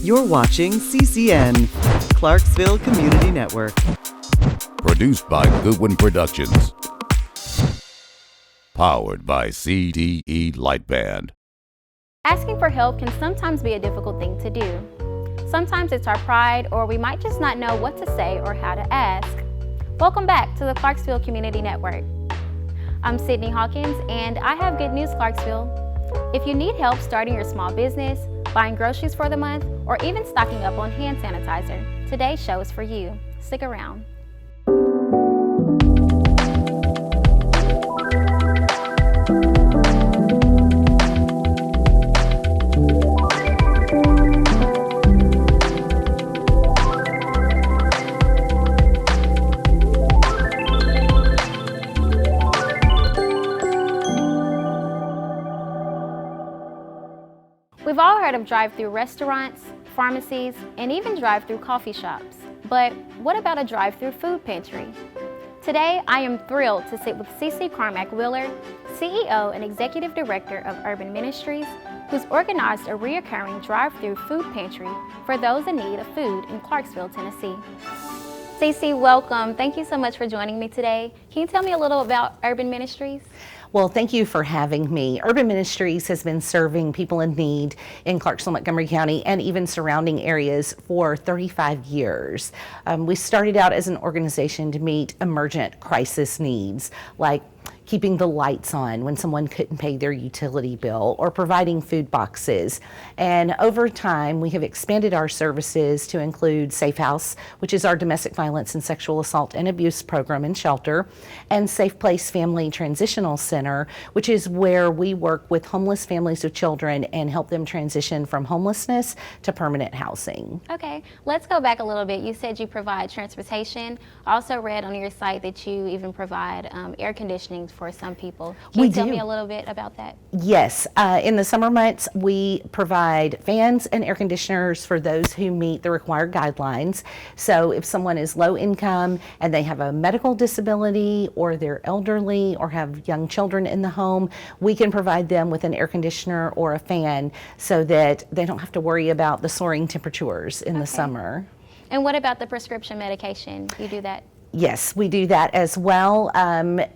You're watching CCN, Clarksville Community Network. Produced by Goodwin Productions. Powered by CDE Lightband. Asking for help can sometimes be a difficult thing to do. Sometimes it's our pride, or we might just not know what to say or how to ask. Welcome back to the Clarksville Community Network. I'm Sydney Hawkins, and I have good news, Clarksville. If you need help starting your small business, buying groceries for the month, or even stocking up on hand sanitizer, today's show is for you. Stick around. We've all heard of drive-through restaurants, pharmacies, and even drive-through coffee shops. But what about a drive-through food pantry? Today, I am thrilled to sit with CC Carmack Wheeler, CEO and Executive Director of Urban Ministries, who's organized a reoccurring drive-through food pantry for those in need of food in Clarksville, Tennessee. CC, welcome. Thank you so much for joining me today. Can you tell me a little about Urban Ministries? Well, thank you for having me. Urban Ministries has been serving people in need in Clarksville, Montgomery County, and even surrounding areas for 35 years. We started out as an organization to meet emergent crisis needs, like keeping the lights on when someone couldn't pay their utility bill, or providing food boxes. And over time, we have expanded our services to include Safe House, which is our domestic violence and sexual assault and abuse program and shelter, and Safe Place Family Transitional Center, which is where we work with homeless families of children and help them transition from homelessness to permanent housing. Okay, let's go back a little bit. You said you provide transportation. I also read on your site that you even provide air conditioning for some people. Can you tell me a little bit about that? Yes, in the summer months we provide fans and air conditioners for those who meet the required guidelines. So if someone is low income and they have a medical disability, or they're elderly, or have young children in the home, we can provide them with an air conditioner or a fan so that they don't have to worry about the soaring temperatures in the summer. And what about the prescription medication? You do that? Yes, we do that as well.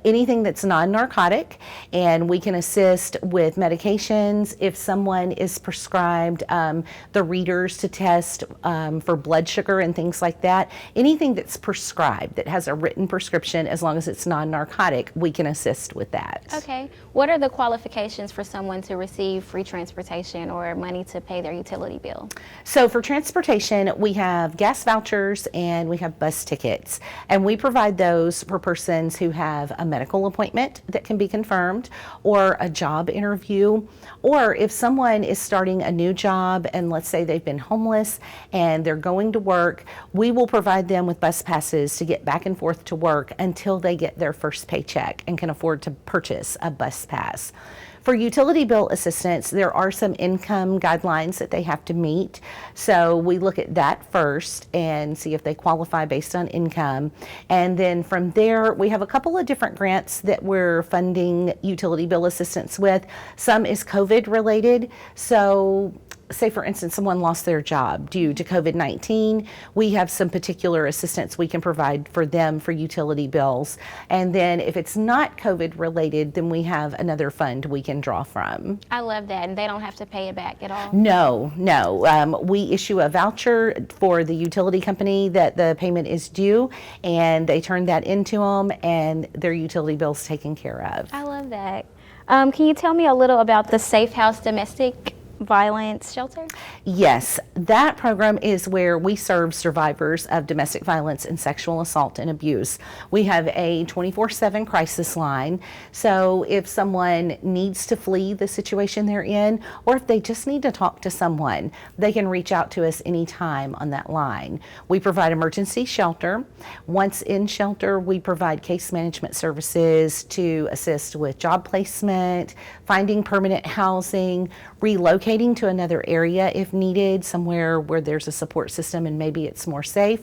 Anything that's non-narcotic, and we can assist with medications. If someone is prescribed the readers to test for blood sugar and things like that, anything that's prescribed that has a written prescription, as long as it's non-narcotic, we can assist with that. Okay. What are the qualifications for someone to receive free transportation or money to pay their utility bill? So for transportation, we have gas vouchers and we have bus tickets. And we provide those for persons who have a medical appointment that can be confirmed, or a job interview, or if someone is starting a new job and let's say they've been homeless and they're going to work, we will provide them with bus passes to get back and forth to work until they get their first paycheck and can afford to purchase a bus pass. For utility bill assistance, there are some income guidelines that they have to meet. So we look at that first and see if they qualify based on income. And then from there, we have a couple of different grants that we're funding utility bill assistance with. Some is COVID related. So say for instance, someone lost their job due to COVID-19, we have some particular assistance we can provide for them for utility bills. And then if it's not COVID related, then we have another fund we can draw from. I love that, and they don't have to pay it back at all? No. We issue a voucher for the utility company that the payment is due, and they turn that into them, and their utility bill's taken care of. I love that. Can you tell me a little about the Safe House Domestic Violence Shelter? Yes, that program is where we serve survivors of domestic violence and sexual assault and abuse. We have a 24/7 crisis line, so if someone needs to flee the situation they're in, or if they just need to talk to someone, they can reach out to us anytime on that line. We provide emergency shelter. Once in shelter, we provide case management services to assist with job placement, finding permanent housing, relocating to another area if needed, somewhere where there's a support system and maybe it's more safe.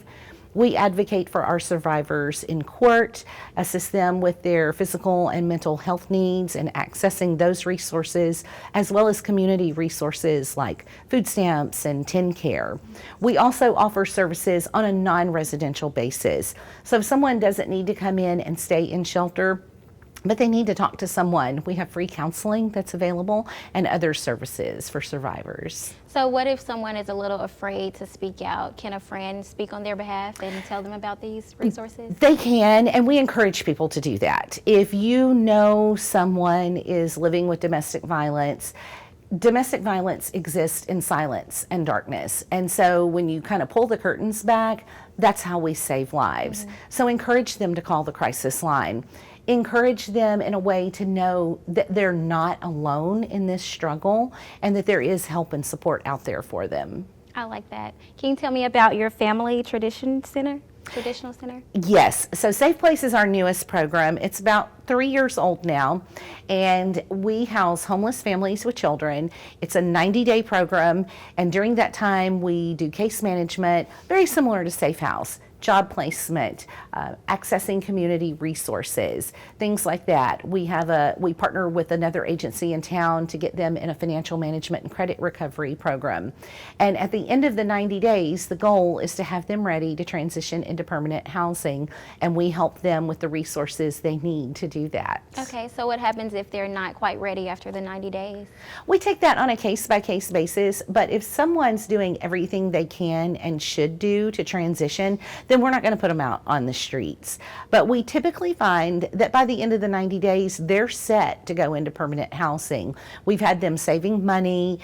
We advocate for our survivors in court, assist them with their physical and mental health needs and accessing those resources, as well as community resources like food stamps and TennCare. We also offer services on a non-residential basis. So if someone doesn't need to come in and stay in shelter, but they need to talk to someone, we have free counseling that's available and other services for survivors. So what if someone is a little afraid to speak out? Can a friend speak on their behalf and tell them about these resources? They can, and we encourage people to do that. If you know someone is living with domestic violence exists in silence and darkness. And so when you kind of pull the curtains back, that's how we save lives. So encourage them to call the crisis line. Encourage them in a way to know that they're not alone in this struggle and that there is help and support out there for them. I like that. Can you tell me about your family traditional center? Yes. So Safe Place is our newest program. It's about 3 years old now, and we house homeless families with children. It's a 90-day program, and during that time we do case management, very similar to Safe House. Job placement, accessing community resources, things like that. We partner with another agency in town to get them in a financial management and credit recovery program. And at the end of the 90 days, the goal is to have them ready to transition into permanent housing, and we help them with the resources they need to do that. Okay, so what happens if they're not quite ready after the 90 days? We take that on a case-by-case basis, but if someone's doing everything they can and should do to transition, then we're not going to put them out on the streets. But we typically find that by the end of the 90 days, they're set to go into permanent housing. We've had them saving money.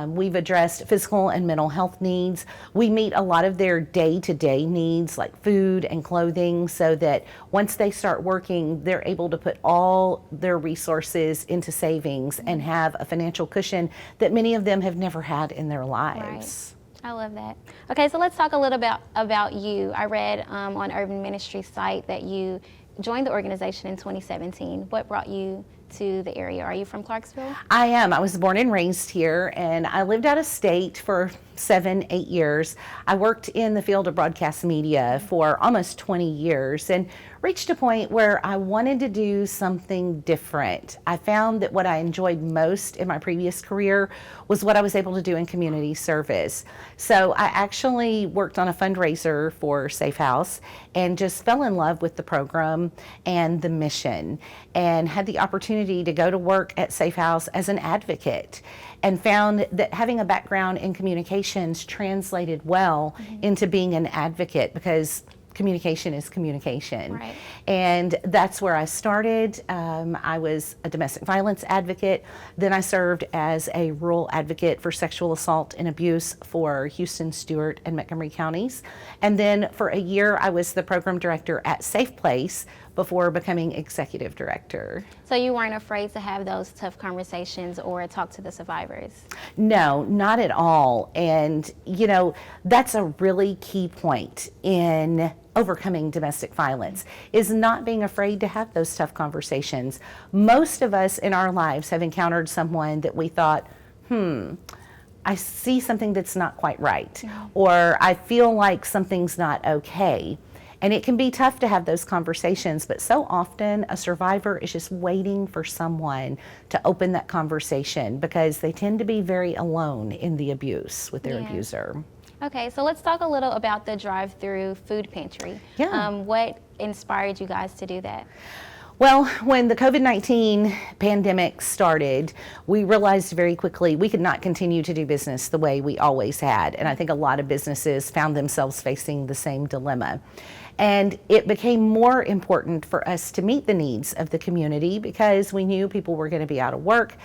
We've addressed physical and mental health needs. We meet a lot of their day-to-day needs like food and clothing, so that once they start working, they're able to put all their resources into savings and have a financial cushion that many of them have never had in their lives. Right. I love that. Okay, so let's talk a little bit about you. I read on Urban Ministries site that you joined the organization in 2017. What brought you to the area? Are you from Clarksville? I am. I was born and raised here, and I lived out of state for 7-8 years. I worked in the field of broadcast media for almost 20 years and reached a point where I wanted to do something different. I found that what I enjoyed most in my previous career was what I was able to do in community service. So I actually worked on a fundraiser for Safe House and just fell in love with the program and the mission, and had the opportunity to go to work at Safe House as an advocate, and found that having a background in communications translated well into being an advocate, because communication is communication. Right. And that's where I started. I was a domestic violence advocate. Then I served as a rural advocate for sexual assault and abuse for Houston, Stewart, and Montgomery counties. And then for a year, I was the program director at Safe Place before becoming executive director. So you weren't afraid to have those tough conversations or talk to the survivors? No, not at all. And, you know, that's a really key point in overcoming domestic violence, is not being afraid to have those tough conversations. Most of us in our lives have encountered someone that we thought, I see something that's not quite right, or I feel like something's not okay. And it can be tough to have those conversations, but so often a survivor is just waiting for someone to open that conversation, because they tend to be very alone in the abuse with their abuser. Okay, so let's talk a little about the drive-through food pantry. Yeah. What inspired you guys to do that? Well, when the COVID-19 pandemic started, we realized very quickly we could not continue to do business the way we always had. And I think a lot of businesses found themselves facing the same dilemma. And it became more important for us to meet the needs of the community, because we knew people were going to be out of work.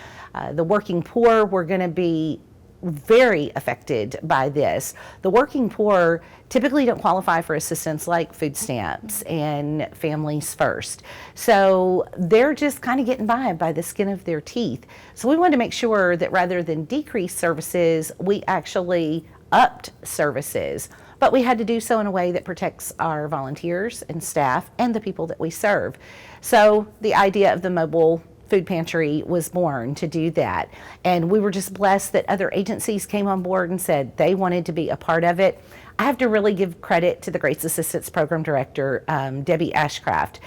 The working poor were going to be very affected by this. The working poor typically don't qualify for assistance like food stamps and Families First. So they're just kind of getting by the skin of their teeth. So we wanted to make sure that rather than decrease services, we actually upped services. But we had to do so in a way that protects our volunteers and staff and the people that we serve. So the idea of the mobile food pantry was born to do that. And we were just blessed that other agencies came on board and said they wanted to be a part of it. I have to really give credit to the Grace Assistance Program Director, Debbie Ashcraft.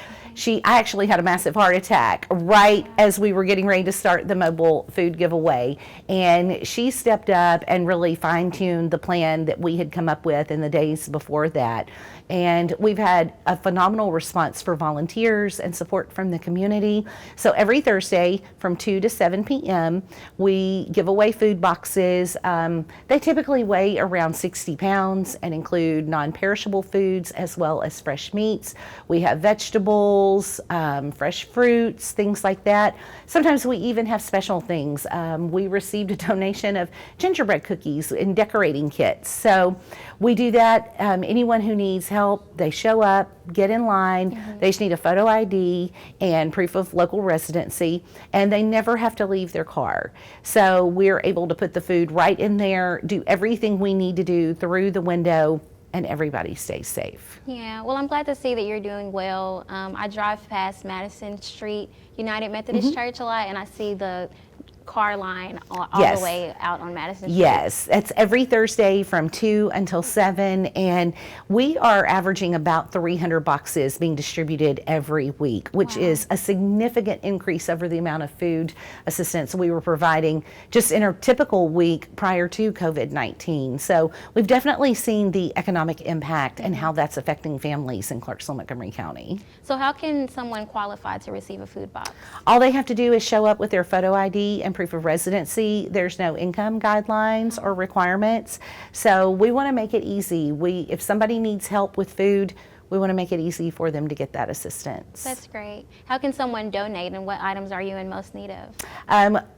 I actually had a massive heart attack right as we were getting ready to start the mobile food giveaway. And she stepped up and really fine-tuned the plan that we had come up with in the days before that. And we've had a phenomenal response for volunteers and support from the community. So every Thursday from 2 to 7 p.m., we give away food boxes. They typically weigh around 60 pounds and include non-perishable foods as well as fresh meats. We have vegetables, fresh fruits, things like that. Sometimes we even have special things. We received a donation of gingerbread cookies and decorating kits. So we do that. Anyone who needs help, they show up, get in line. They just need a photo ID and proof of local residency, and they never have to leave their car. So we're able to put the food right in there, do everything we need to do through the window, and everybody stays safe. Yeah, well, I'm glad to see that you're doing well. I drive past Madison Street United Methodist Church a lot, and I see the car line all Yes. the way out on Madison Street. Yes, it's every Thursday from 2 until 7, and we are averaging about 300 boxes being distributed every week, which is a significant increase over the amount of food assistance we were providing just in a typical week prior to COVID-19. So we've definitely seen the economic impact and how that's affecting families in Clarksville, Montgomery County. So how can someone qualify to receive a food box? All they have to do is show up with their photo ID and proof of residency. There's no income guidelines or requirements. So we want to make it easy. If somebody needs help with food, we want to make it easy for them to get that assistance. That's great. How can someone donate, and what items are you in most need of?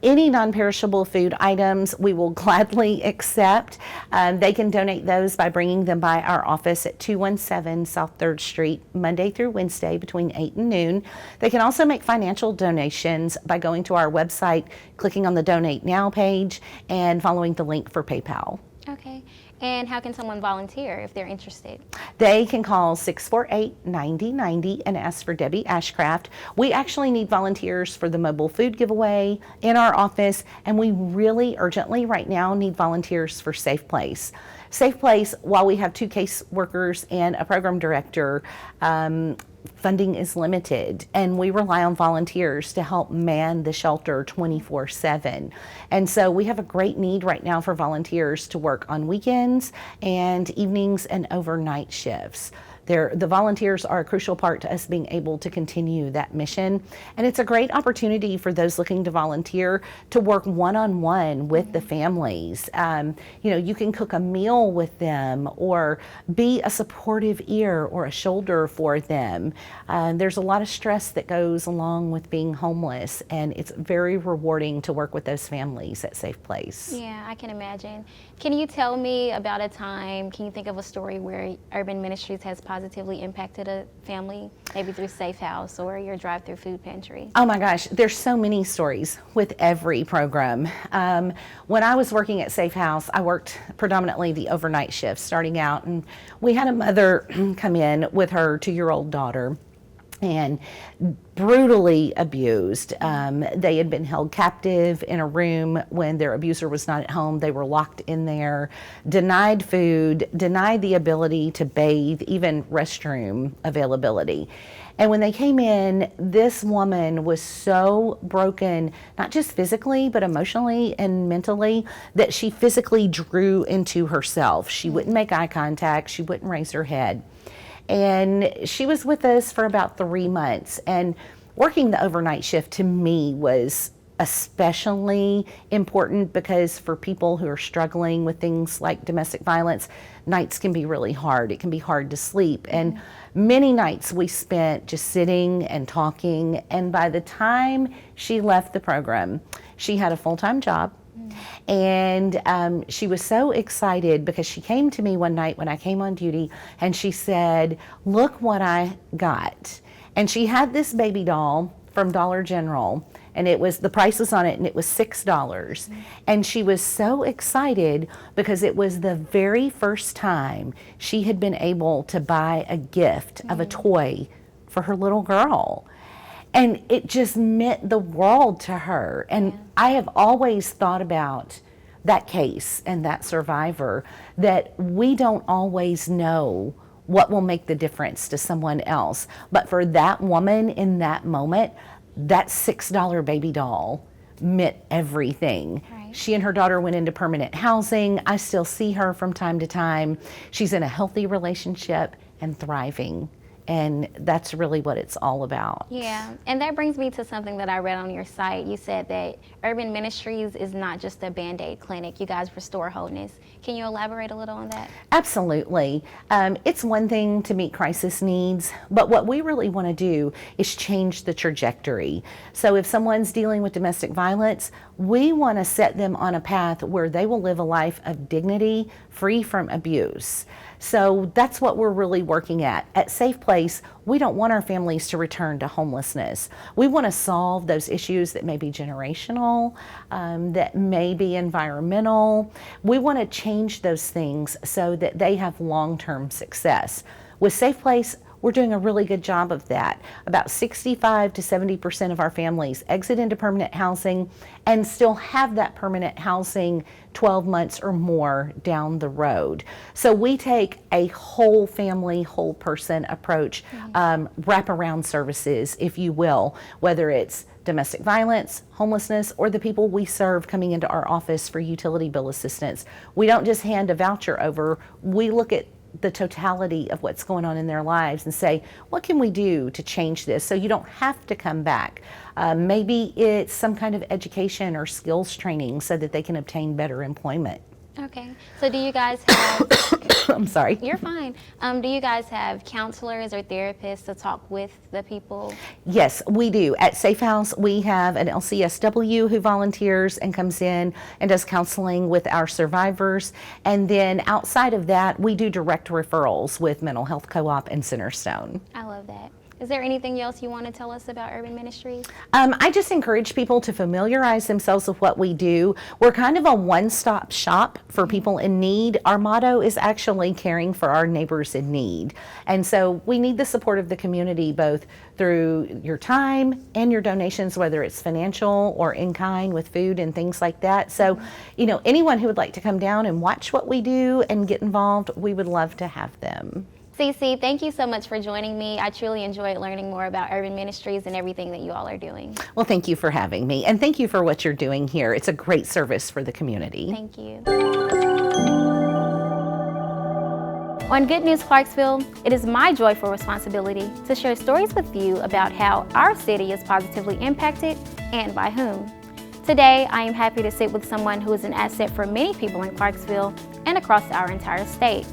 Any non-perishable food items we will gladly accept. They can donate those by bringing them by our office at 217 South 3rd Street, Monday through Wednesday between 8 and noon. They can also make financial donations by going to our website, clicking on the Donate Now page, and following the link for PayPal. Okay. And how can someone volunteer if they're interested? They can call 648-9090 and ask for Debbie Ashcraft. We actually need volunteers for the mobile food giveaway in our office, and we really urgently right now need volunteers for Safe Place. Safe Place, while we have 2 case workers and a program director, funding is limited, and we rely on volunteers to help man the shelter 24/7. And so we have a great need right now for volunteers to work on weekends and evenings and overnight shifts. The volunteers are a crucial part to us being able to continue that mission. And it's a great opportunity for those looking to volunteer to work one-on-one with the families. You can cook a meal with them or be a supportive ear or a shoulder for them. There's a lot of stress that goes along with being homeless, and it's very rewarding to work with those families at Safe Place. Yeah, I can imagine. Can you tell me about a time, can you think of a story where Urban Ministries has positively impacted a family, maybe through Safe House or your drive-through food pantry? Oh my gosh, there's so many stories with every program. When I was working at Safe House, I worked predominantly the overnight shift starting out, and we had a mother come in with her 2-year-old daughter and brutally abused. They had been held captive in a room when their abuser was not at home. They were locked in there, denied food, denied the ability to bathe, even restroom availability. And when they came in, this woman was so broken, not just physically, but emotionally and mentally, that she physically drew into herself. She wouldn't make eye contact. She wouldn't raise her head. And she was with us for about 3 months. And working the overnight shift to me was especially important because for people who are struggling with things like domestic violence, nights can be really hard. It can be hard to sleep. And many nights we spent just sitting and talking. And by the time she left the program, she had a full-time job. And she was so excited because she came to me one night when I came on duty and she said, "Look what I got." And she had this baby doll from Dollar General, and the price was on it, and it was $6. And she was so excited because it was the very first time she had been able to buy a gift of a toy for her little girl. And it just meant the world to her. And I have always thought about that case and that survivor, that we don't always know what will make the difference to someone else. But for that woman in that moment, that $6 baby doll meant everything. Right. She and her daughter went into permanent housing. I still see her from time to time. She's in a healthy relationship and thriving. And that's really what it's all about. Yeah, and that brings me to something that I read on your site. You said that Urban Ministries is not just a Band-Aid clinic. You guys restore wholeness. Can you elaborate a little on that? Absolutely. It's one thing to meet crisis needs, but what we really want to do is change the trajectory. So if someone's dealing with domestic violence, we want to set them on a path where they will live a life of dignity, free from abuse. So that's what we're really working at. At Safe Place, we don't want our families to return to homelessness. We want to solve those issues that may be generational, that may be environmental. We want to change those things so that they have long-term success. With Safe Place, we're doing a really good job of that. About 65 to 70% of our families exit into permanent housing and still have that permanent housing 12 months or more down the road. So we take a whole family, whole person approach, wraparound services, if you will, whether it's domestic violence, homelessness, or the people we serve coming into our office for utility bill assistance. We don't just hand a voucher over, we look at the totality of what's going on in their lives and say, what can we do to change this so you don't have to come back? Maybe it's some kind of education or skills training so that they can obtain better employment. Okay, so do you guys have, I'm sorry. you're fine. Do you guys have counselors or therapists to talk with the people? Yes, we do. At Safe House, we have an LCSW who volunteers and comes in and does counseling with our survivors. And then outside of that, we do direct referrals with Mental Health Co-op and Centerstone. I love that. Is there anything else you want to tell us about Urban Ministries? I just encourage people to familiarize themselves with what we do. We're kind of a one-stop shop for people in need. Our motto is actually caring for our neighbors in need. And so we need the support of the community, both through your time and your donations, whether it's financial or in kind with food and things like that. So, you know, anyone who would like to come down and watch what we do and get involved, we would love to have them. CC, thank you so much for joining me. I truly enjoyed learning more about Urban Ministries and everything that you all are doing. Well, thank you for having me, and thank you for what you're doing here. It's a great service for the community. Thank you. On Good News Clarksville, it is my joyful responsibility to share stories with you about how our city is positively impacted and by whom. Today, I am happy to sit with someone who is an asset for many people in Clarksville and across our entire state.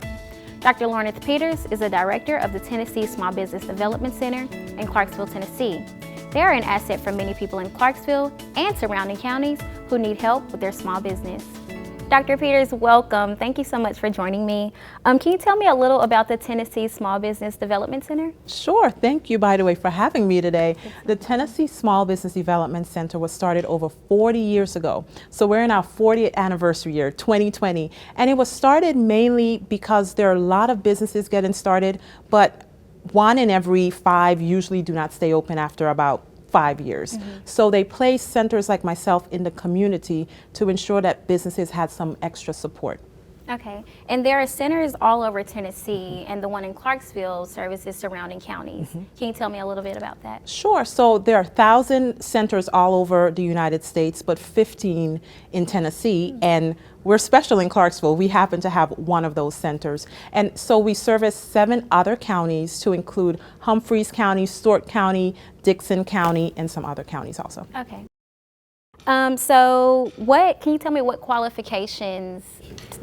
Dr. Lorneth Peters is the director of the Tennessee Small Business Development Center in Clarksville, Tennessee. They are an asset for many people in Clarksville and surrounding counties who need help with their small business. Dr. Peters, welcome. Thank you so much for joining me. Can you tell me a little about the Tennessee Small Business Development Center? Sure. Thank you, by the way, for having me today. The Tennessee Small Business Development Center was started over 40 years ago. So we're in our 40th anniversary year, 2020. And it was started mainly because there are a lot of businesses getting started, but 1 in every 5 usually do not stay open after about 5 years. So they place centers like myself in the community to ensure that businesses had some extra support. Okay, and there are centers all over Tennessee, and the one in Clarksville services surrounding counties. Can you tell me a little bit about that? Sure. So there are 1,000 centers all over the United States, but 15 in Tennessee, and we're special in Clarksville. We happen to have one of those centers. And so we service 7 other counties to include Humphreys County, Stewart County, Dixon County, and some other counties also. Okay. So can you tell me what qualifications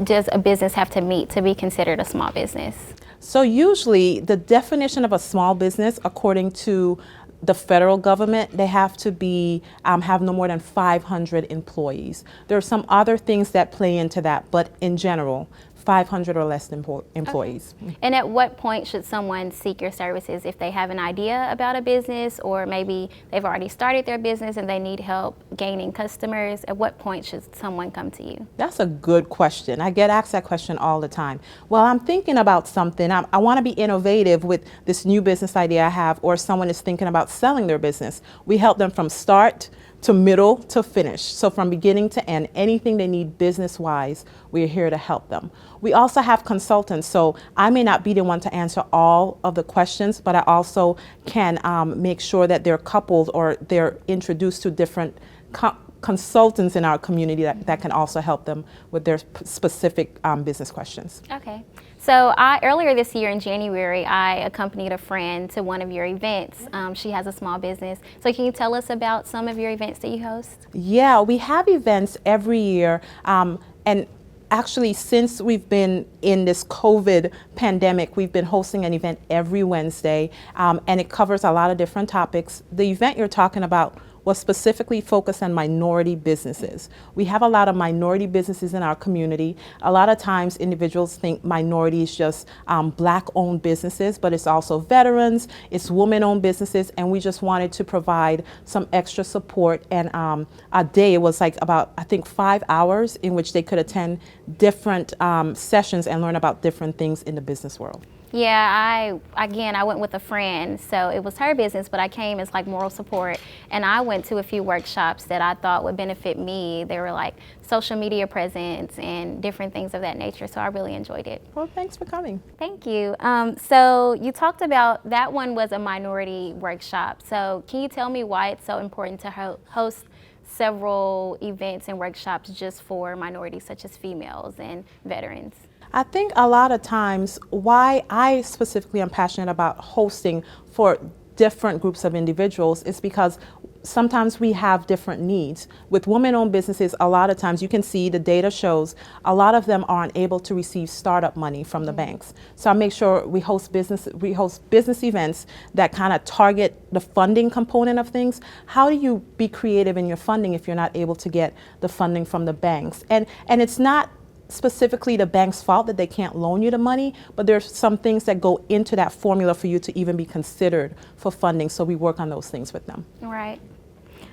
does a business have to meet to be considered a small business? So usually the definition of a small business, according to the federal government, they have to be have no more than 500 employees. There are some other things that play into that, but in general, 500 or less employees. Okay. And at what point should someone seek your services? If they have an idea about a business, or maybe they've already started their business and they need help gaining customers, at what point should someone come to you? That's a good question. I get asked that question all the time. Well, I'm thinking about something. I want to be innovative with this new business idea I have, or someone is thinking about selling their business. We help them from start to middle to finish. So from beginning to end, anything they need business-wise, we're here to help them. We also have consultants, so I may not be the one to answer all of the questions, but I also can make sure that they're coupled or they're introduced to different consultants in our community that can also help them with their specific business questions. Okay. So earlier this year in January, I accompanied a friend to one of your events. She has a small business. So can you tell us about some of your events that you host? Yeah, we have events every year. And actually, since we've been in this COVID pandemic, we've been hosting an event every Wednesday, and it covers a lot of different topics. The event you're talking about was specifically focused on minority businesses. We have a lot of minority businesses in our community. A lot of times individuals think minority is just Black-owned businesses, but it's also veterans, it's women-owned businesses, and we just wanted to provide some extra support. And a day, it was like about, I think, 5 hours in which they could attend different sessions and learn about different things in the business world. Yeah, I went with a friend, so it was her business, but I came as like moral support, and I went to a few workshops that I thought would benefit me. They were like social media presence and different things of that nature, so I really enjoyed it. Well, thanks for coming. Thank you. So you talked about, that one was a minority workshop, so can you tell me why it's so important to host several events and workshops just for minorities such as females and veterans? I think a lot of times why I specifically am passionate about hosting for different groups of individuals is because sometimes we have different needs. With women-owned businesses, a lot of times you can see the data shows a lot of them aren't able to receive startup money from the banks. So I make sure we host business events that kind of target the funding component of things. How do you be creative in your funding if you're not able to get the funding from the banks? And it's not specifically the bank's fault that they can't loan you the money, but there's some things that go into that formula for you to even be considered for funding, so we work on those things with them. Right.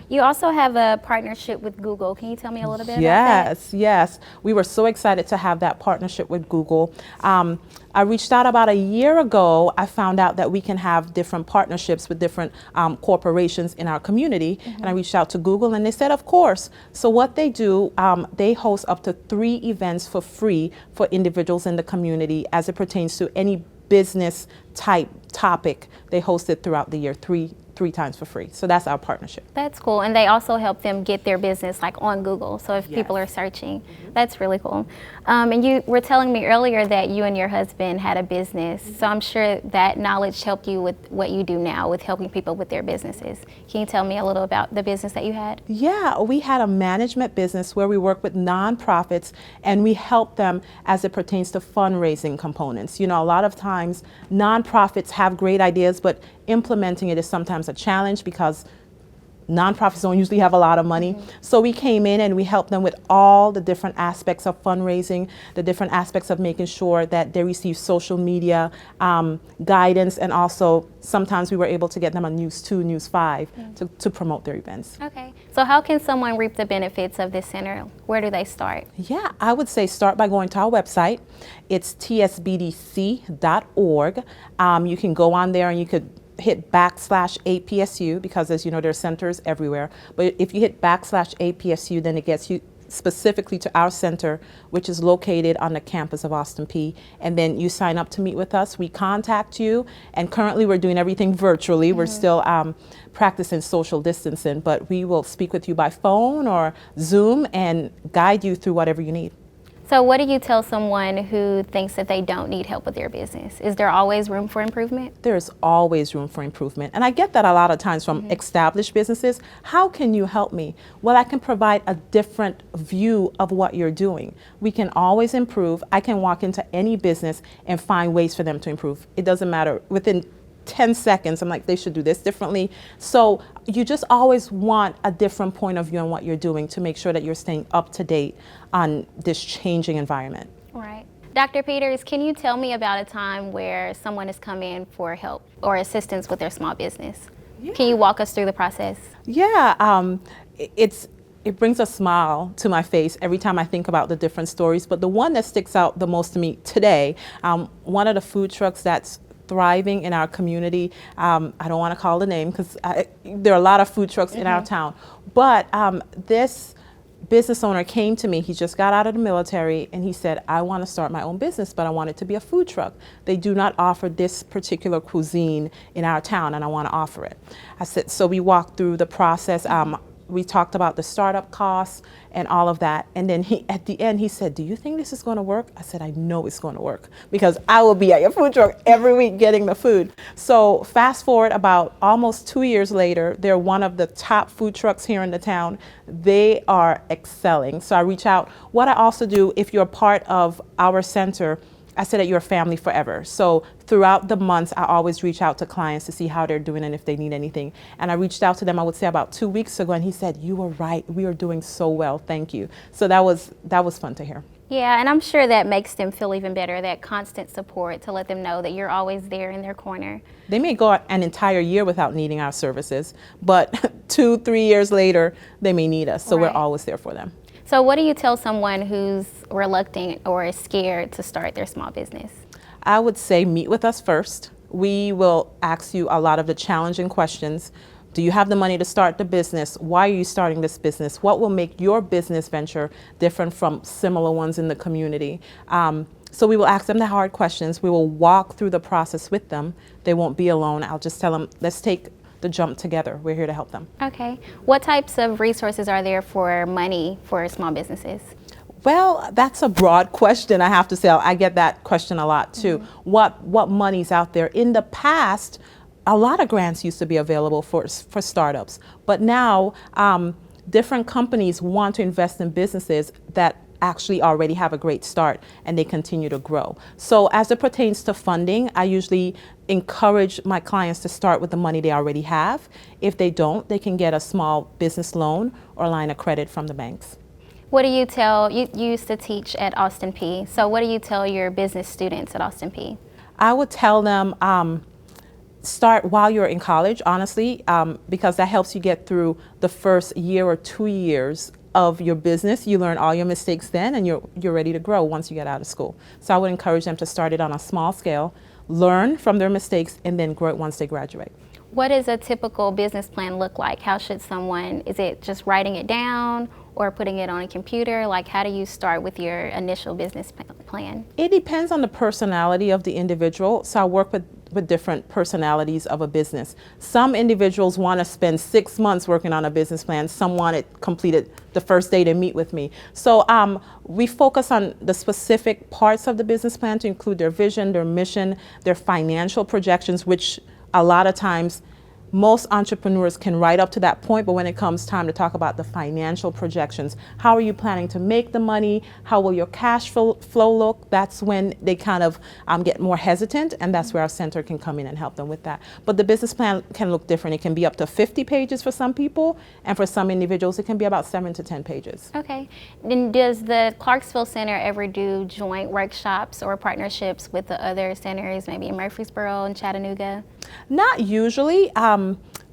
You also have a partnership with Google. Can you tell me a little bit about that? Yes. We were so excited to have that partnership with Google. I reached out about a year ago. I found out that we can have different partnerships with different corporations in our community, and I reached out to Google, and they said, of course. So what they do, they host up to 3 events for free for individuals in the community as it pertains to any business type topic. They host it throughout the year, three times for free. So that's our partnership. That's cool. And they also help them get their business like on Google. So if people are searching, that's really cool. And you were telling me earlier that you and your husband had a business. So I'm sure that knowledge helped you with what you do now with helping people with their businesses. Can you tell me a little about the business that you had? Yeah, we had a management business where we work with nonprofits and we help them as it pertains to fundraising components. You know, a lot of times nonprofits have great ideas, but implementing it is sometimes a challenge because nonprofits don't usually have a lot of money. So we came in and we helped them with all the different aspects of fundraising, the different aspects of making sure that they receive social media guidance, and also sometimes we were able to get them on News 2, News 5 to promote their events. Okay. So how can someone reap the benefits of this center? Where do they start? Yeah, I would say start by going to our website. It's tsbdc.org. You can go on there and you could hit /APSU, because as you know, there are centers everywhere. But if you hit /APSU, then it gets you specifically to our center, which is located on the campus of Austin Peay. And then you sign up to meet with us. We contact you. And currently we're doing everything virtually. We're still practicing social distancing, but we will speak with you by phone or Zoom and guide you through whatever you need. So what do you tell someone who thinks that they don't need help with their business? Is there always room for improvement? There's always room for improvement. And I get that a lot of times from established businesses. How can you help me? Well, I can provide a different view of what you're doing. We can always improve. I can walk into any business and find ways for them to improve. It doesn't matter. Within 10 seconds, I'm like, they should do this differently. So you just always want a different point of view on what you're doing to make sure that you're staying up to date on this changing environment. Right. Dr. Peters, can you tell me about a time where someone has come in for help or assistance with their small business? Yeah. Can you walk us through the process? Yeah, it brings a smile to my face every time I think about the different stories, but the one that sticks out the most to me today, one of the food trucks that's thriving in our community, I don't want to call the name because there are a lot of food trucks in our town, but this business owner came to me. He just got out of the military and he said, I want to start my own business, but I want it to be a food truck. They do not offer this particular cuisine in our town and I want to offer it. I said, so we walked through the process. We talked about the startup costs and all of that. And then at the end, he said, do you think this is going to work? I said, I know it's going to work because I will be at your food truck every week getting the food. So fast forward about almost 2 years later, they're one of the top food trucks here in the town. They are excelling. So I reach out. What I also do, if you're part of our center, I said that you're a family forever. So throughout the months, I always reach out to clients to see how they're doing and if they need anything. And I reached out to them, I would say about 2 weeks ago, and he said, you were right. We are doing so well. Thank you. So that was fun to hear. Yeah, and I'm sure that makes them feel even better, that constant support to let them know that you're always there in their corner. They may go an entire year without needing our services, but 2-3 years later, they may need us. So We're always there for them. So what do you tell someone who's reluctant or is scared to start their small business? I would say meet with us first. We will ask you a lot of the challenging questions. Do you have the money to start the business? Why are you starting this business? What will make your business venture different from similar ones in the community? So we will ask them the hard questions. We will walk through the process with them. They won't be alone. I'll just tell them, let's take the jump together. We're here to help them. Okay. What types of resources are there for money for small businesses? Well, that's a broad question, I have to say. I get that question a lot too. What money's out there? In the past, a lot of grants used to be available for startups, but now different companies want to invest in businesses that actually already have a great start and they continue to grow. So as it pertains to funding, I usually encourage my clients to start with the money they already have. If they don't, they can get a small business loan or line of credit from the banks. What do you tell, you used to teach at Austin Peay, so what do you tell your business students at Austin Peay? I would tell them start while you're in college, honestly, because that helps you get through the first year or 2 years of your business. You learn all your mistakes then and you're ready to grow once you get out of school. So I would encourage them to start it on a small scale, learn from their mistakes, and then grow it once they graduate. What does a typical business plan look like? How should someone, is it just writing it down or putting it on a computer? Like, how do you start with your initial business plan? It depends on the personality of the individual. So I work with different personalities of a business. Some individuals want to spend 6 months working on a business plan. Some want it completed the first day they meet with me. So we focus on the specific parts of the business plan to include their vision, their mission, their financial projections, which a lot of times most entrepreneurs can write up to that point, but when it comes time to talk about the financial projections, how are you planning to make the money? How will your cash flow look? That's when they kind of get more hesitant, and that's where our center can come in and help them with that. But the business plan can look different. It can be up to 50 pages for some people, and for some individuals, it can be about 7 to 10 pages. Okay. Then does the Clarksville Center ever do joint workshops or partnerships with the other centers, maybe in Murfreesboro and Chattanooga? Not usually.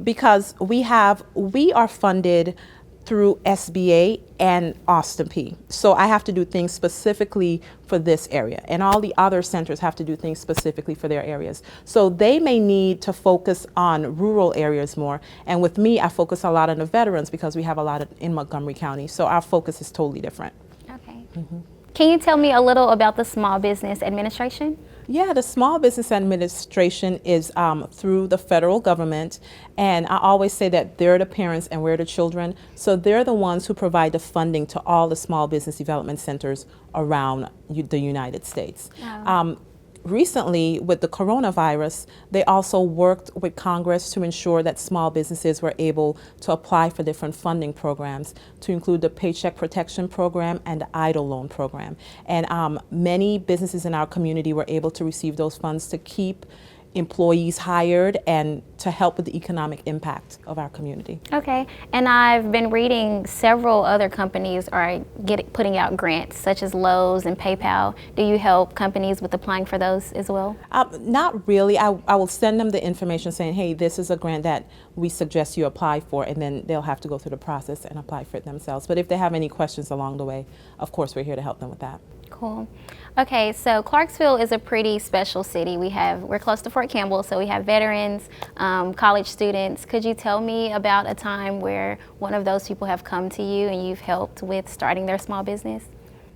Because we are funded through SBA and Austin Peay. So I have to do things specifically for this area, and all the other centers have to do things specifically for their areas. So they may need to focus on rural areas more, and with me, I focus a lot on the veterans because we have a lot in Montgomery County, so our focus is totally different. Okay. Can you tell me a little about the Small Business Administration? Yeah, the Small Business Administration is through the federal government, and I always say that they're the parents and we're the children, so they're the ones who provide the funding to all the small business development centers around the United States. Wow. Recently, with the coronavirus, they also worked with Congress to ensure that small businesses were able to apply for different funding programs, to include the Paycheck Protection Program and the EIDL loan program. And many businesses in our community were able to receive those funds to keep employees hired, and to help with the economic impact of our community. Okay, and I've been reading several other companies are putting out grants, such as Lowe's and PayPal. Do you help companies with applying for those as well? Not really. I will send them the information saying, hey, this is a grant that we suggest you apply for, and then they'll have to go through the process and apply for it themselves. But if they have any questions along the way, of course, we're here to help them with that. Cool. Okay, so Clarksville is a pretty special city. We're close to Fort Campbell, so we have veterans, college students. Could you tell me about a time where one of those people have come to you and you've helped with starting their small business?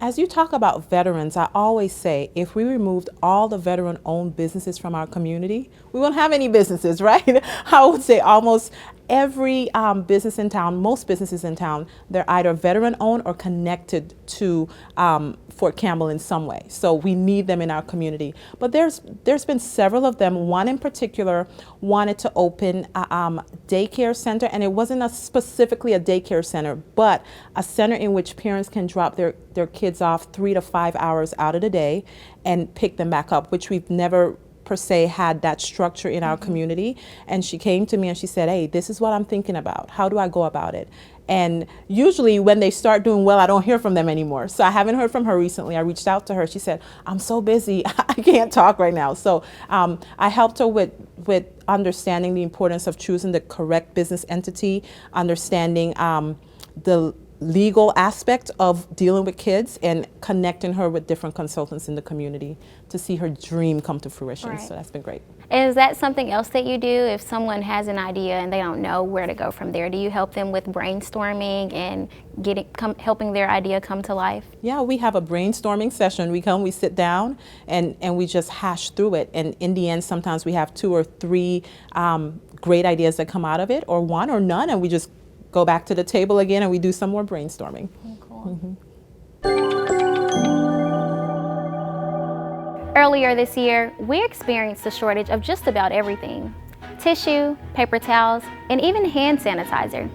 As you talk about veterans, I always say if we removed all the veteran-owned businesses from our community, we won't have any businesses, right? I would say almost every business in town, most businesses in town, they're either veteran-owned or connected to Fort Campbell in some way. So we need them in our community. But there's been several of them. One in particular wanted to open a daycare center, and it wasn't specifically a daycare center, but a center in which parents can drop their kids off 3 to 5 hours out of the day and pick them back up, which we've never per se had that structure in our community. And she came to me and she said, hey, this is what I'm thinking about. How do I go about it? And usually when they start doing well, I don't hear from them anymore. So I haven't heard from her recently. I reached out to her. She said, I'm so busy, I can't talk right now. So I helped her with understanding the importance of choosing the correct business entity, understanding the legal aspect of dealing with kids, and connecting her with different consultants in the community to see her dream come to fruition. Right. So that's been great. Is that something else that you do if someone has an idea and they don't know where to go from there? Do you help them with brainstorming and helping their idea come to life? Yeah, we have a brainstorming session. We sit down and we just hash through it. And in the end, sometimes we have 2 or 3 great ideas that come out of it, or 1 or none, and we just go back to the table again and we do some more brainstorming. Cool. Earlier this year, we experienced a shortage of just about everything: tissue, paper towels, and even hand sanitizer.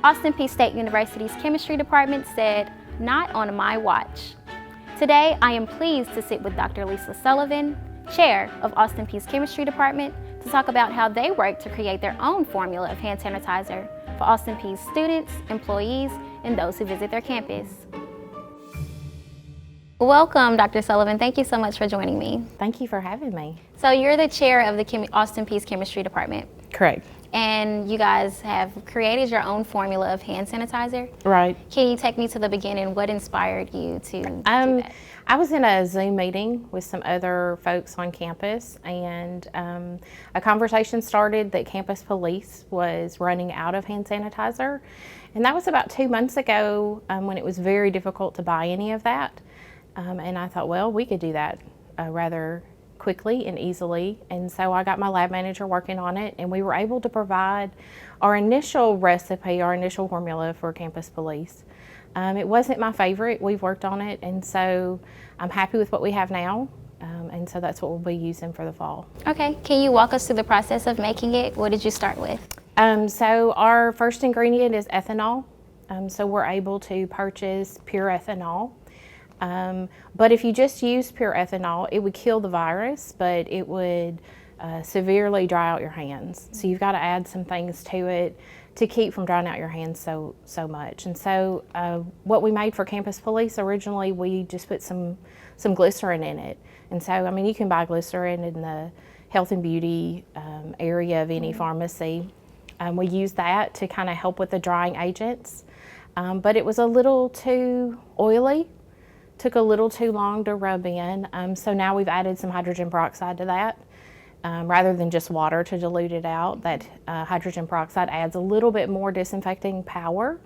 Austin Peay State University's chemistry department said, "Not on my watch." Today, I am pleased to sit with Dr. Lisa Sullivan, chair of Austin Peay's chemistry department, to talk about how they work to create their own formula of hand sanitizer for Austin Peay's students, employees, and those who visit their campus. Welcome, Dr. Sullivan. Thank you so much for joining me. Thank you for having me. So you're the chair of the Austin Peay's chemistry department. Correct. And you guys have created your own formula of hand sanitizer. Right. Can you take me to the beginning? What inspired you to do that? I was in a Zoom meeting with some other folks on campus, and a conversation started that campus police was running out of hand sanitizer. And that was about 2 months ago when it was very difficult to buy any of that. And I thought, well, we could do that rather quickly and easily. And so I got my lab manager working on it, and we were able to provide our initial recipe, our initial formula for campus police. It wasn't my favorite. We've worked on it, and so I'm happy with what we have now. And so that's what we'll be using for the fall. Okay, can you walk us through the process of making it? What did you start with? So our first ingredient is ethanol. So we're able to purchase pure ethanol. But if you just use pure ethanol, it would kill the virus, but it would severely dry out your hands. So you've got to add some things to it to keep from drying out your hands so much. And so what we made for Campus Police originally, we just put some glycerin in it. And so, I mean, you can buy glycerin in the health and beauty area of any pharmacy. We use that to kind of help with the drying agents. But it was a little too oily, took a little too long to rub in. So now we've added some hydrogen peroxide to that. Rather than just water to dilute it out, that hydrogen peroxide adds a little bit more disinfecting power.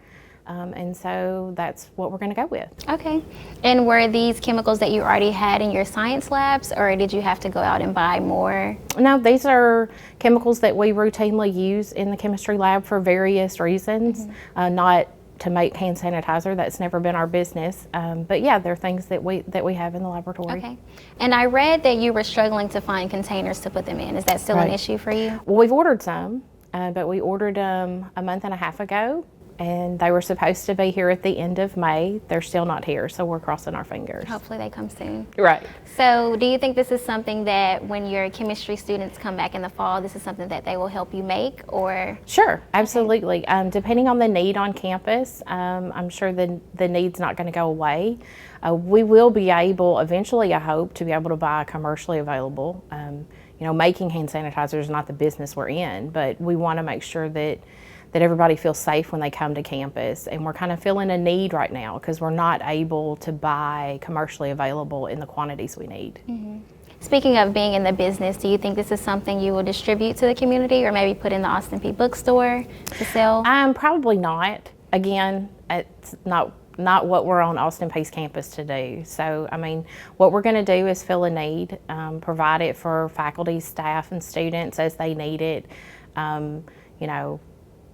And so that's what we're going to go with. Okay. And were these chemicals that you already had in your science labs, or did you have to go out and buy more? No, these are chemicals that we routinely use in the chemistry lab for various reasons, not to make hand sanitizer. That's never been our business. But yeah, they're things that we have in the laboratory. Okay. And I read that you were struggling to find containers to put them in. Is that still an issue for you? Well, we've ordered some, but we ordered them a month and a half ago, and they were supposed to be here at the end of May. They're still not here, so we're crossing our fingers. Hopefully they come soon. Right. So do you think this is something that when your chemistry students come back in the fall, this is something that they will help you make, or? Sure, absolutely. Depending on the need on campus, I'm sure the need's not going to go away. We will be able, eventually I hope, to be able to buy commercially available. Making hand sanitizer is not the business we're in, but we want to make sure that everybody feels safe when they come to campus. And we're kind of feeling a need right now because we're not able to buy commercially available in the quantities we need. Mm-hmm. Speaking of being in the business, do you think this is something you will distribute to the community or maybe put in the Austin Peay bookstore to sell? Probably not. Again, it's not what we're on Austin Peay's campus to do. So, what we're going to do is fill a need, provide it for faculty, staff, and students as they need it.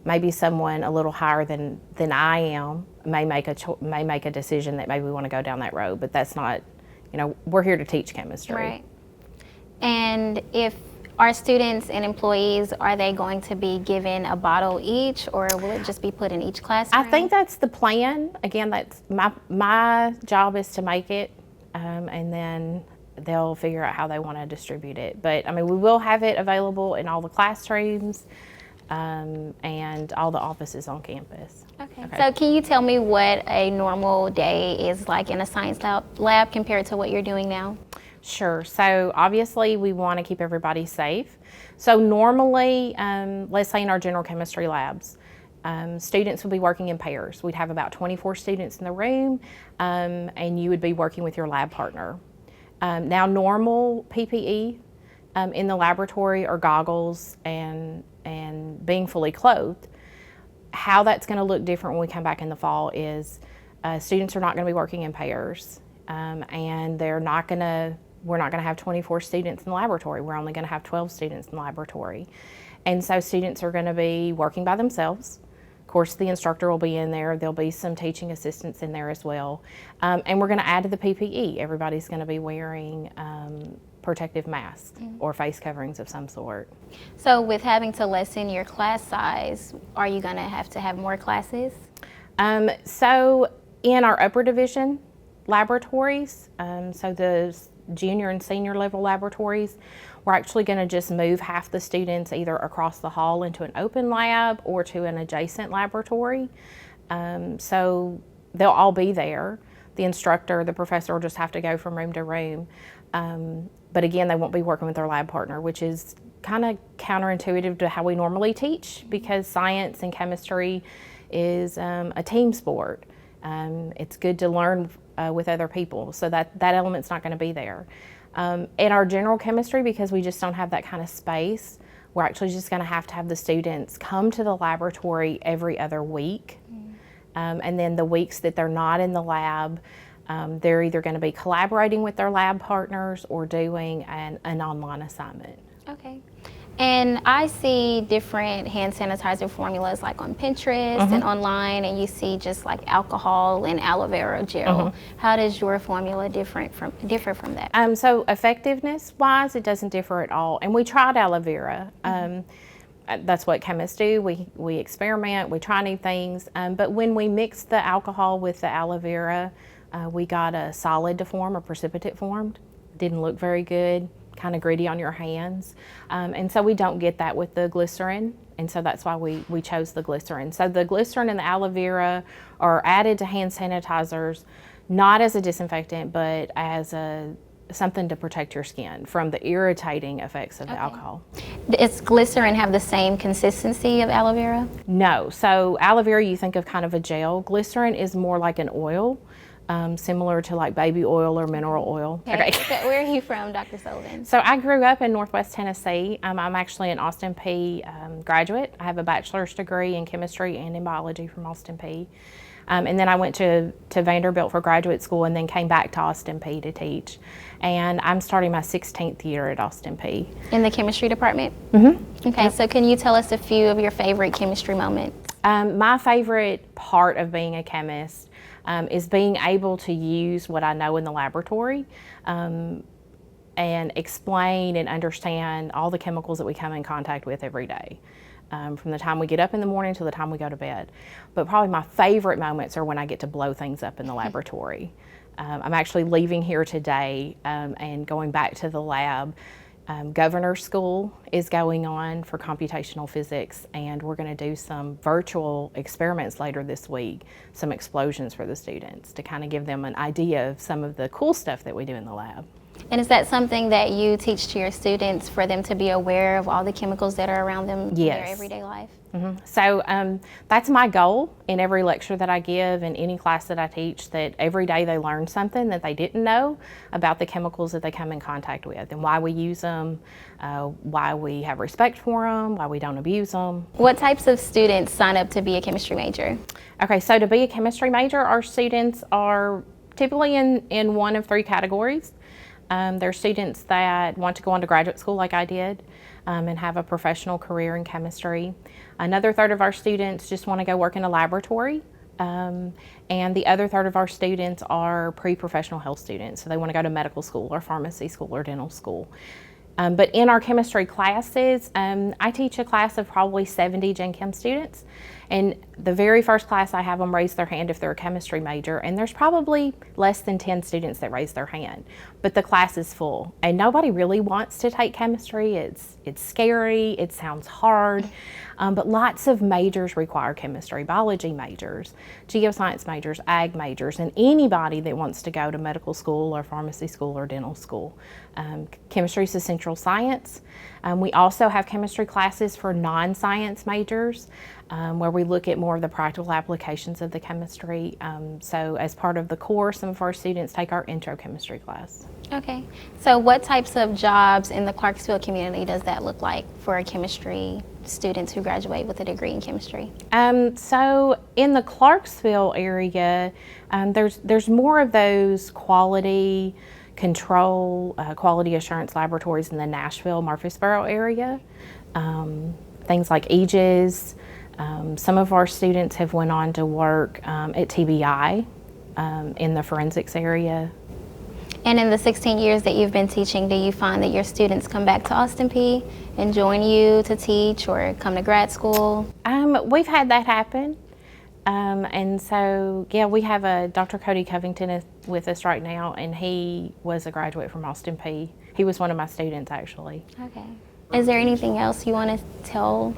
Maybe someone a little higher than I am may make a decision that maybe we want to go down that road, but that's not, we're here to teach chemistry. Right. And if our students and employees, are they going to be given a bottle each, or will it just be put in each classroom? I think that's the plan. Again, that's my job is to make it, and then they'll figure out how they want to distribute it. But we will have it available in all the classrooms and all the offices on campus. Okay. So can you tell me what a normal day is like in a science lab compared to what you're doing now? Sure. So obviously we want to keep everybody safe. So normally, let's say in our general chemistry labs, students would be working in pairs. We'd have about 24 students in the room, and you would be working with your lab partner. Now normal PPE in the laboratory are goggles and being fully clothed. How that's going to look different when we come back in the fall is students are not going to be working in pairs, and we're not going to have 24 students in the laboratory. We're only going to have 12 students in the laboratory. And so students are going to be working by themselves. Of course, the instructor will be in there. There'll be some teaching assistants in there as well. And we're going to add to the PPE. Everybody's going to be wearing protective masks or face coverings of some sort. So with having to lessen your class size, are you going to have more classes? So in our upper division laboratories, so the junior and senior level laboratories, we're actually going to just move half the students either across the hall into an open lab or to an adjacent laboratory. So they'll all be there. The instructor, the professor will just have to go from room to room. But again, they won't be working with their lab partner, which is kind of counterintuitive to how we normally teach, because science and chemistry is a team sport. It's good to learn with other people, so that element's not going to be there. In our general chemistry, because we just don't have that kind of space, we're actually just going to have the students come to the laboratory every other week. And then the weeks that they're not in the lab, they're either going to be collaborating with their lab partners or doing an online assignment. Okay. And I see different hand sanitizer formulas like on Pinterest and online, and you see just like alcohol and aloe vera gel. How does your formula differ from that? So effectiveness wise, it doesn't differ at all. And we tried aloe vera. That's what chemists do. We experiment, we try new things. But when we mixed the alcohol with the aloe vera, we got a solid to form, a precipitate formed. Didn't look very good, kind of gritty on your hands. And so we don't get that with the glycerin. And so that's why we chose the glycerin. So the glycerin and the aloe vera are added to hand sanitizers, not as a disinfectant, but as something to protect your skin from the irritating effects of the alcohol. Does glycerin have the same consistency of aloe vera? No. So aloe vera, you think of kind of a gel. Glycerin is more like an oil, similar to like baby oil or mineral oil. Okay. So where are you from, Dr. Sullivan? So I grew up in Northwest Tennessee. I'm actually an Austin Peay graduate. I have a bachelor's degree in chemistry and in biology from Austin Peay. And then I went to Vanderbilt for graduate school and then came back to Austin Peay to teach. And I'm starting my 16th year at Austin Peay. In the chemistry department? Okay, yep. So can you tell us a few of your favorite chemistry moments? My favorite part of being a chemist is being able to use what I know in the laboratory and explain and understand all the chemicals that we come in contact with every day. from the time we get up in the morning till the time we go to bed. But probably my favorite moments are when I get to blow things up in the laboratory. I'm actually leaving here today and going back to the lab. Governor's School is going on for computational physics, and we're going to do some virtual experiments later this week, some explosions for the students to kind of give them an idea of some of the cool stuff that we do in the lab. And is that something that you teach to your students for them to be aware of all the chemicals that are around them in their everyday life? So that's my goal in every lecture that I give and any class that I teach, that every day they learn something that they didn't know about the chemicals that they come in contact with and why we use them, why we have respect for them, why we don't abuse them. What types of students sign up to be a chemistry major? Okay, so to be a chemistry major, our students are typically in one of three categories. There are students that want to go on to graduate school like I did and have a professional career in chemistry. Another third of our students just want to go work in a laboratory. And the other third of our students are pre-professional health students. So they want to go to medical school or pharmacy school or dental school. But in our chemistry classes, I teach a class of probably 70 Gen Chem students. And the very first class I have them raise their hand if they're a chemistry major, and there's probably less than 10 students that raise their hand. But the class is full, and nobody really wants to take chemistry. It's scary, it sounds hard, but lots of majors require chemistry, biology majors, geoscience majors, ag majors, and anybody that wants to go to medical school or pharmacy school or dental school. Chemistry is a central science. We also have chemistry classes for non-science majors where we look at more of the practical applications of the chemistry. So as part of the course, some of our students take our intro chemistry class. Okay, so what types of jobs in the Clarksville community does that look like for chemistry students who graduate with a degree in chemistry? So in the Clarksville area, there's more of those quality control, quality assurance laboratories in the Nashville, Murfreesboro area. Things like EGIS. Some of our students have went on to work at TBI in the forensics area. And in the 16 years that you've been teaching, do you find that your students come back to Austin Peay and join you to teach or come to grad school? We've had that happen. And so, yeah, we have a Dr. Cody Covington with us right now, and he was a graduate from Austin Peay. He was one of my students, actually. Okay. Is there anything else you want to tell,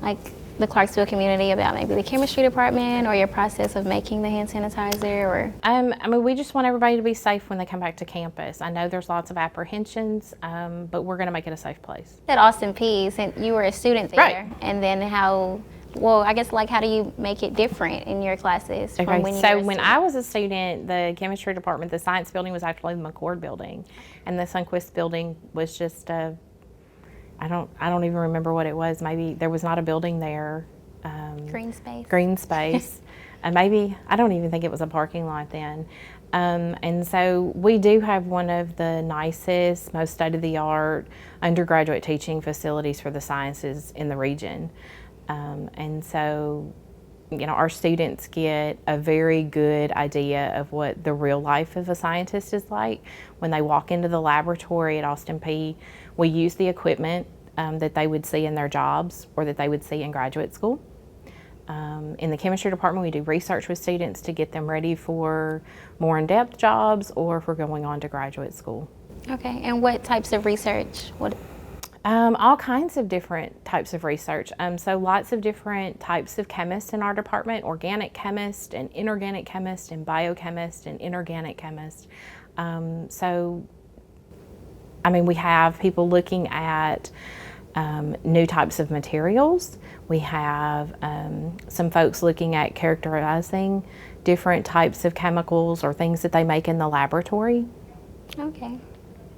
like, the Clarksville community about maybe the chemistry department or your process of making the hand sanitizer? Or I mean, we just want everybody to be safe when they come back to campus. I know there's lots of apprehensions, but we're going to make it a safe place. At Austin Peay, since you were a student there, right. And then how do you make it different in your classes from when you were a student? When I was a student, the chemistry department, the science building was actually the McCord building, and the Sunquist building was just I don't even remember what it was. Maybe there was not a building there. Green space. Green space. Maybe, I don't even think it was a parking lot then. And so we do have one of the nicest, most state-of-the-art undergraduate teaching facilities for the sciences in the region. And so, you know, our students get a very good idea of what the real life of a scientist is like. When they walk into the laboratory at Austin Peay, we use the equipment that they would see in their jobs or that they would see in graduate school. In the chemistry department, we do research with students to get them ready for more in-depth jobs or for going on to graduate school. Okay, and what types of research? All kinds of different types of research. So lots of different types of chemists in our department, organic chemist and inorganic chemist and biochemist and inorganic chemist. So, I mean, we have people looking at new types of materials. We have some folks looking at characterizing different types of chemicals or things that they make in the laboratory. Okay.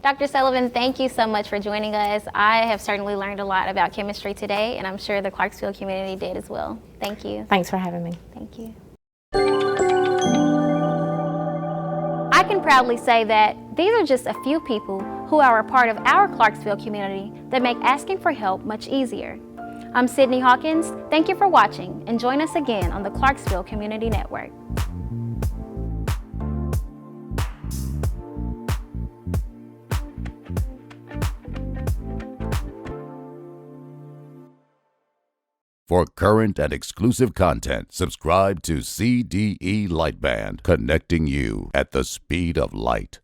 Dr. Sullivan, thank you so much for joining us. I have certainly learned a lot about chemistry today, and I'm sure the Clarksville community did as well. Thank you. Thanks for having me. Thank you. I can proudly say that these are just a few people who are a part of our Clarksville community that make asking for help much easier. I'm Sydney Hawkins. Thank you for watching, and join us again on the Clarksville Community Network. For current and exclusive content, subscribe to CDE Lightband, connecting you at the speed of light.